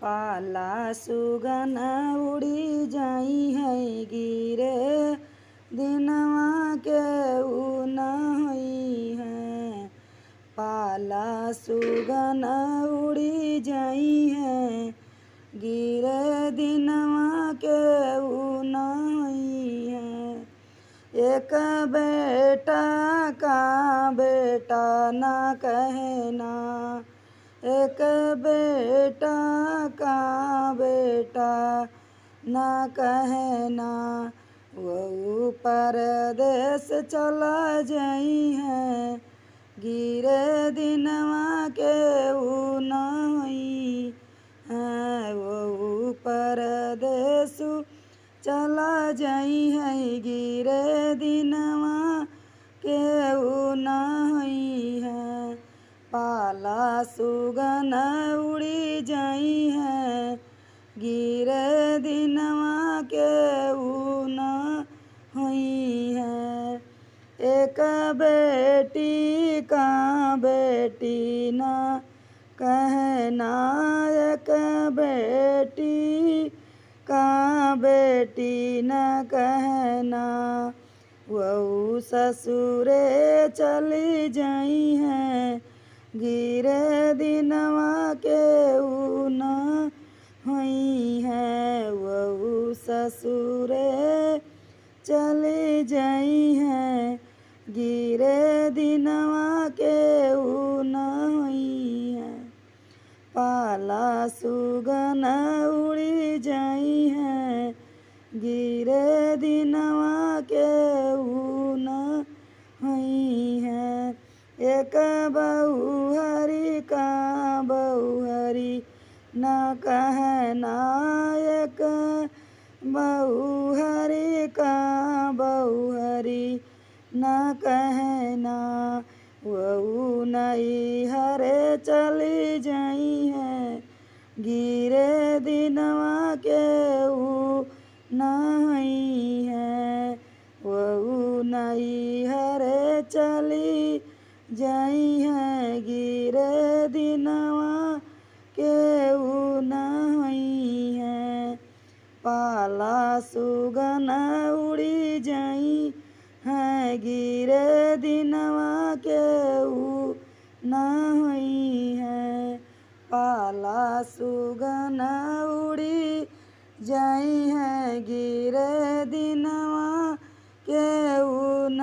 पाला सुगन उड़ी जाई है गिरे दिनवा के ऊ न होई है। पाला सुगन उड़ी जाई है गिरे दिनवा के ऊ न होई है। एक बेटा का बेटा न कहना, एक बेटा का बेटा न कहना। वो परदेस चला जाई है गिरे दिनवा के ऊ न होई है। वो परदेस चला जाई है गिरे दिनवा के ऊ न होई है। पाला सुगन उड़ी जाई है गिरे दिनवा के ऊ न होई है। एक बेटी का बेटी न कहना, एक बेटी का बेटी न कहना। वहू ससुरे चली जाई है गिरे दिनवा के ऊ न होई है। वहू ससुरे चली जाई है गिरे दिनवा के ऊ न होई है। पाला सुगन उड़ी जाई है गिरे दिनवा के ऊ न होई है। एक बहुहरी का बहुहरी न कहना, एक बहुहरी का बहुहरी न कहना। वहू नई हरे चली जाई है गिरे दिनवा के ऊ न होई है। वहू नई हरे चली जाई है गिरे दिनवा के ऊ न होई है। पाला सुगन उड़ी जाई है गिरे दिनवा के ऊ न होई है। पाला सुगन उड़ी जाई है गिरे दिनवा के ऊ न